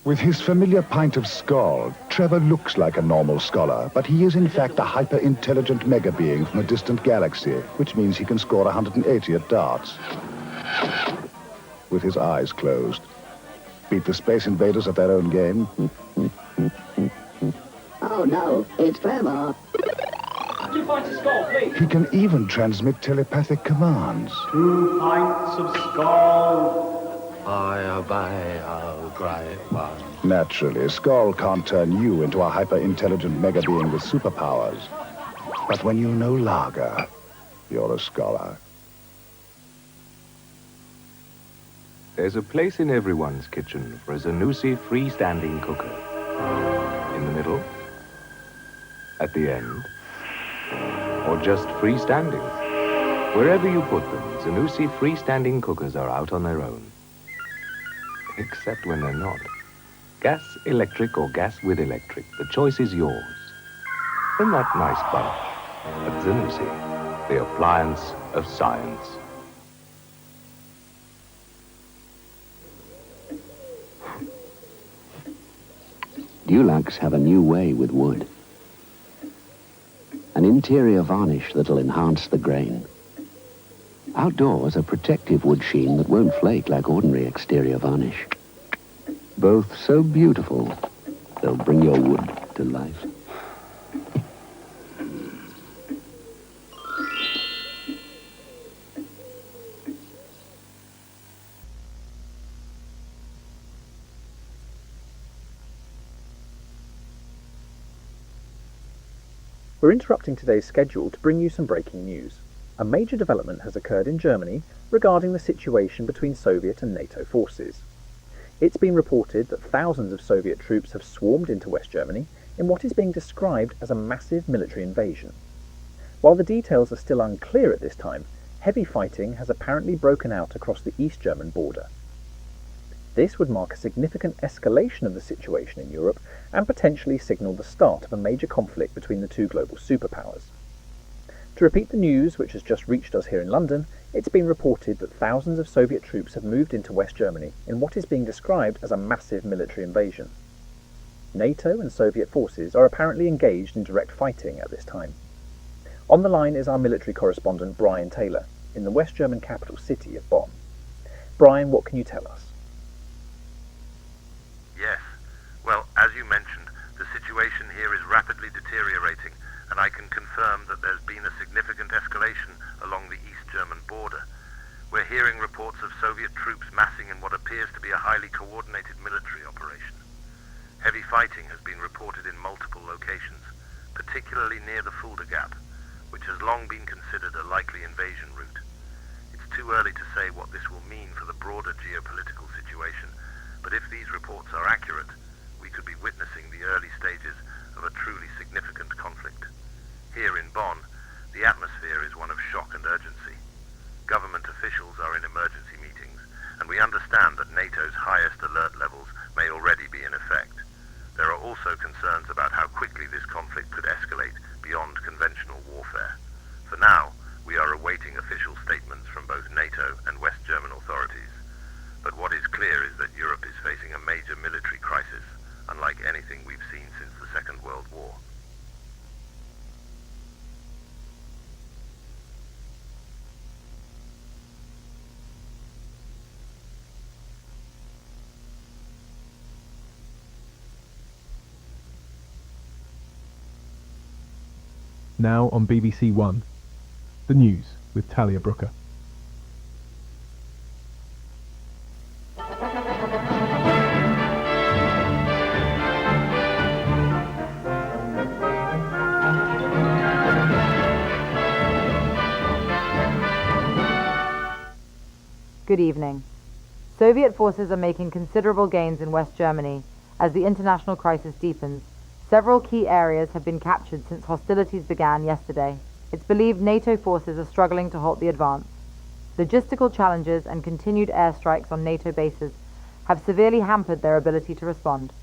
With his familiar pint of skull, Trevor looks like a normal scholar, but he is in fact a hyper-intelligent mega-being from a distant galaxy, which means he can score 180 at darts. With his eyes closed. Beat the Space Invaders at their own game. Oh no, it's Trevor. Could you find a skull, please? He can even transmit telepathic commands. 2 pints of skull. I obey, oh great one. Naturally, Skull can't turn you into a hyper-intelligent mega-being with superpowers. But when you know lager, you're a scholar. There's a place in everyone's kitchen for a Zanussi freestanding cooker. In the middle, at the end, or just freestanding. Wherever you put them, Zanussi freestanding cookers are out on their own. Except when they're not. Gas, electric, or gas with electric, the choice is yours. From that nice bar at Zanussi, the appliance of science. Dulux have a new way with wood. An interior varnish that'll enhance the grain. Outdoors, a protective wood sheen that won't flake like ordinary exterior varnish. Both so beautiful, they'll bring your wood to life. We're interrupting today's schedule to bring you some breaking news. A major development has occurred in Germany regarding the situation between Soviet and NATO forces. It's been reported that thousands of Soviet troops have swarmed into West Germany in what is being described as a massive military invasion. While the details are still unclear at this time, heavy fighting has apparently broken out across the East German border. This would mark a significant escalation of the situation in Europe and potentially signal the start of a major conflict between the two global superpowers. To repeat the news which has just reached us here in London, it's been reported that thousands of Soviet troops have moved into West Germany in what is being described as a massive military invasion. NATO and Soviet forces are apparently engaged in direct fighting at this time. On the line is our military correspondent Brian Taylor in the West German capital city of Bonn. Brian, what can you tell us? Yes. Well, as you mentioned, the situation here is rapidly deteriorating, and I can confirm that there's been a significant escalation along the East German border. We're hearing reports of Soviet troops massing in what appears to be a highly coordinated military operation. Heavy fighting has been reported in multiple locations, particularly near the Fulda Gap, which has long been considered a likely invasion route. It's too early to say what this will mean for the broader geopolitical situation, but if these reports are accurate, we could be witnessing the early stages of a truly significant conflict. Here in Bonn, the atmosphere is one of shock and urgency. Government officials are in emergency meetings, and we understand that NATO's highest alert levels may already be in effect. There are also concerns about how quickly this conflict could escalate beyond conventional warfare. For now, we are awaiting official statements from both NATO and West German authorities. But what is clear is that Europe is facing a major military crisis, unlike anything we've seen since the Second World War. Now on BBC One, the news with Talia Brooker. Good evening. Soviet forces are making considerable gains in West Germany as the international crisis deepens. Several key areas have been captured since hostilities began yesterday. It's believed NATO forces are struggling to halt the advance. Logistical challenges and continued airstrikes on NATO bases have severely hampered their ability to respond.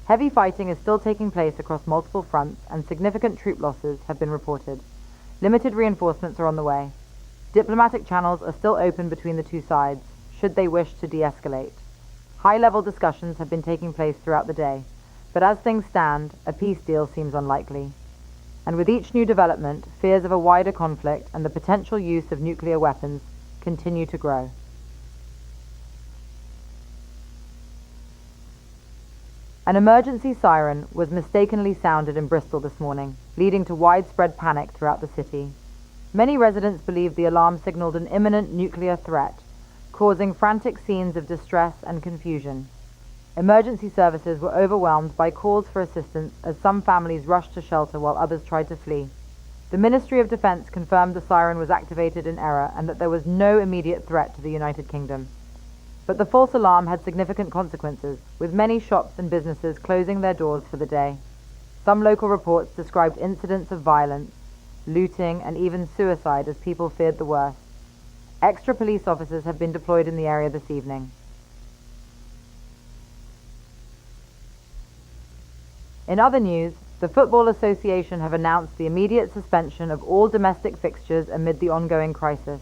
Heavy fighting is still taking place across multiple fronts and significant troop losses have been reported. Limited reinforcements are on the way. Diplomatic channels are still open between the two sides, should they wish to de-escalate. High-level discussions have been taking place throughout the day, but as things stand, a peace deal seems unlikely. And with each new development, fears of a wider conflict and the potential use of nuclear weapons continue to grow. An emergency siren was mistakenly sounded in Bristol this morning, leading to widespread panic throughout the city. Many residents believed the alarm signaled an imminent nuclear threat, causing frantic scenes of distress and confusion. Emergency services were overwhelmed by calls for assistance as some families rushed to shelter while others tried to flee. The Ministry of Defense confirmed the siren was activated in error and that there was no immediate threat to the United Kingdom. But the false alarm had significant consequences, with many shops and businesses closing their doors for the day. Some local reports described incidents of violence, looting, and even suicide as people feared the worst. Extra police officers have been deployed in the area this evening. In other news, the Football Association have announced the immediate suspension of all domestic fixtures amid the ongoing crisis.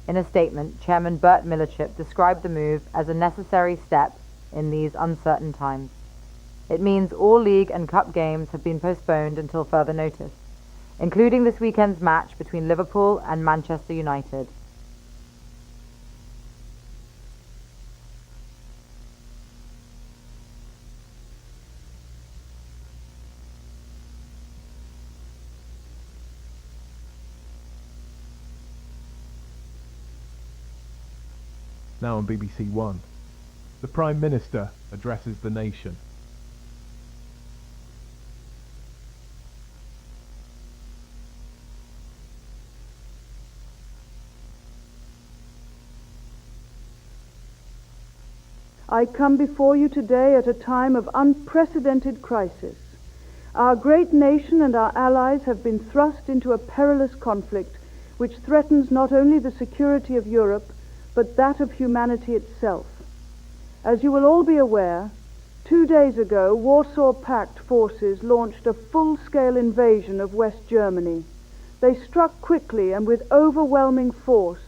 In a statement, Chairman Bert Millerchip described the move as a necessary step in these uncertain times. It means all league and cup games have been postponed until further notice, including this weekend's match between Liverpool and Manchester United. Now on BBC One, the Prime Minister addresses the nation. I come before you today at a time of unprecedented crisis. Our great nation and our allies have been thrust into a perilous conflict which threatens not only the security of Europe, but that of humanity itself. As you will all be aware, 2 days ago, Warsaw Pact forces launched a full-scale invasion of West Germany. They struck quickly and with overwhelming force,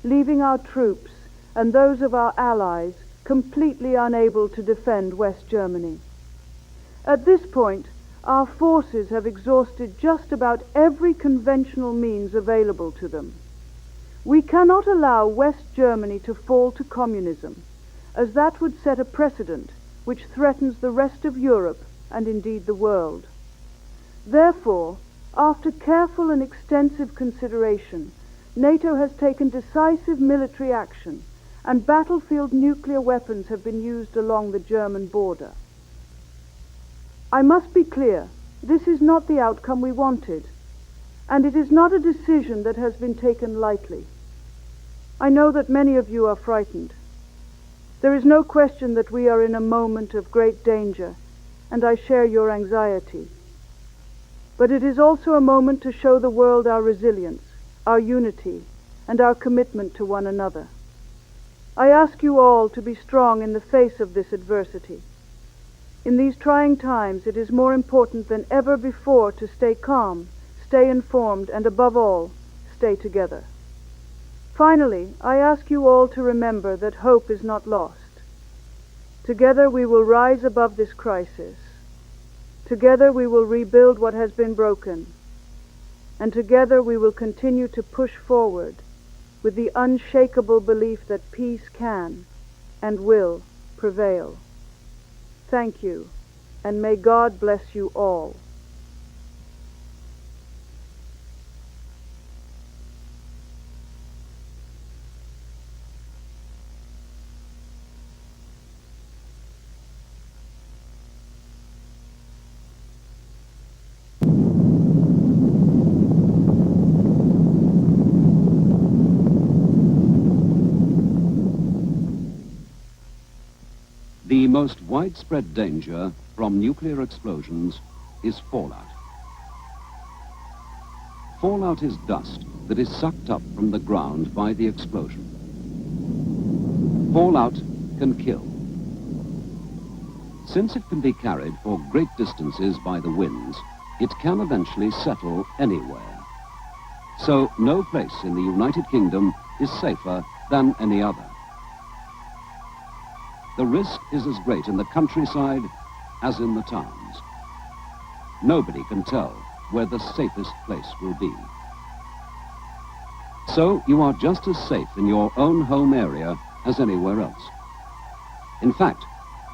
leaving our troops and those of our allies completely unable to defend West Germany. At this point, our forces have exhausted just about every conventional means available to them. We cannot allow West Germany to fall to communism, as that would set a precedent which threatens the rest of Europe and indeed the world. Therefore, after careful and extensive consideration, NATO has taken decisive military action, and battlefield nuclear weapons have been used along the German border. I must be clear, this is not the outcome we wanted, and it is not a decision that has been taken lightly. I know that many of you are frightened. There is no question that we are in a moment of great danger, and I share your anxiety. But it is also a moment to show the world our resilience, our unity, and our commitment to one another. I ask you all to be strong in the face of this adversity. In these trying times, it is more important than ever before to stay calm, stay informed, and above all, stay together. Finally, I ask you all to remember that hope is not lost. Together we will rise above this crisis. Together we will rebuild what has been broken. And together we will continue to push forward with the unshakable belief that peace can and will prevail. Thank you, and may God bless you all. The most widespread danger from nuclear explosions is fallout. Fallout is dust that is sucked up from the ground by the explosion. Fallout can kill. Since it can be carried for great distances by the winds, it can eventually settle anywhere. So no place in the United Kingdom is safer than any other. The risk is as great in the countryside as in the towns. Nobody can tell where the safest place will be. So you are just as safe in your own home area as anywhere else. In fact,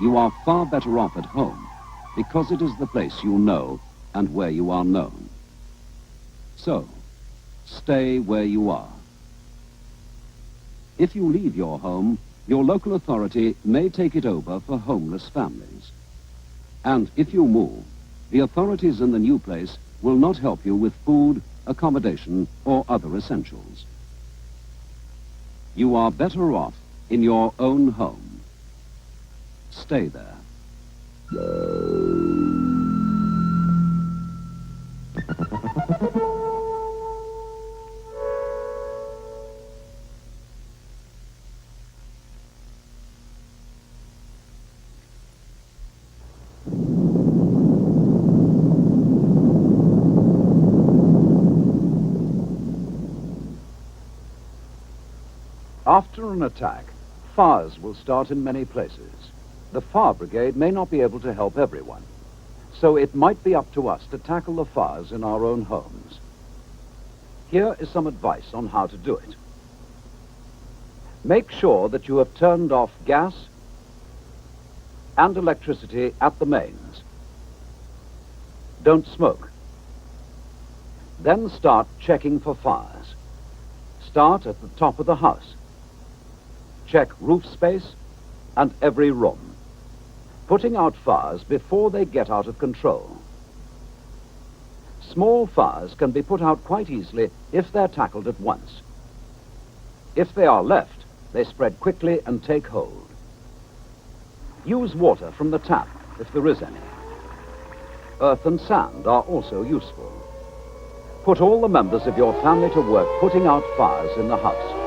you are far better off at home because it is the place you know and where you are known. So, stay where you are. If you leave your home, your local authority may take it over for homeless families. And if you move, the authorities in the new place will not help you with food, accommodation, or other essentials. You are better off in your own home. Stay there. After an attack, fires will start in many places. The fire brigade may not be able to help everyone, so it might be up to us to tackle the fires in our own homes. Here is some advice on how to do it. Make sure that you have turned off gas and electricity at the mains. Don't smoke. Then start checking for fires. Start at the top of the house. Check roof space and every room, putting out fires before they get out of control. Small fires can be put out quite easily if they're tackled at once. If they are left, they spread quickly and take hold. Use water from the tap if there is any. Earth and sand are also useful. Put all the members of your family to work putting out fires in the house.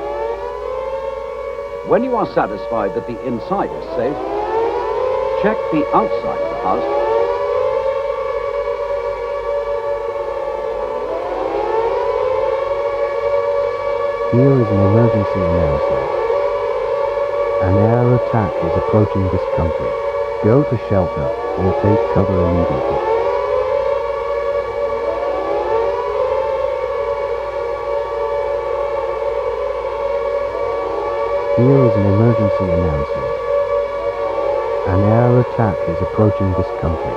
When you are satisfied that the inside is safe, check the outside of the house. Here is an emergency announcement. An air attack is approaching this country. Go to shelter or take cover immediately. Here is an emergency announcement. An air attack is approaching this country.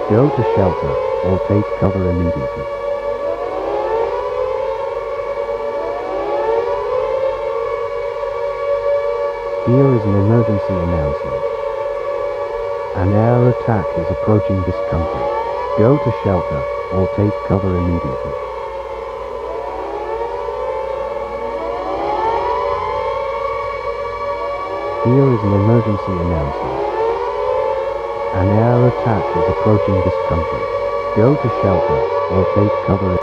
Go to shelter or take cover immediately. Here is an emergency announcement. An air attack is approaching this country. Go to shelter or take cover immediately. Here is an emergency announcement. An air attack is approaching this country. Go to shelter or take cover.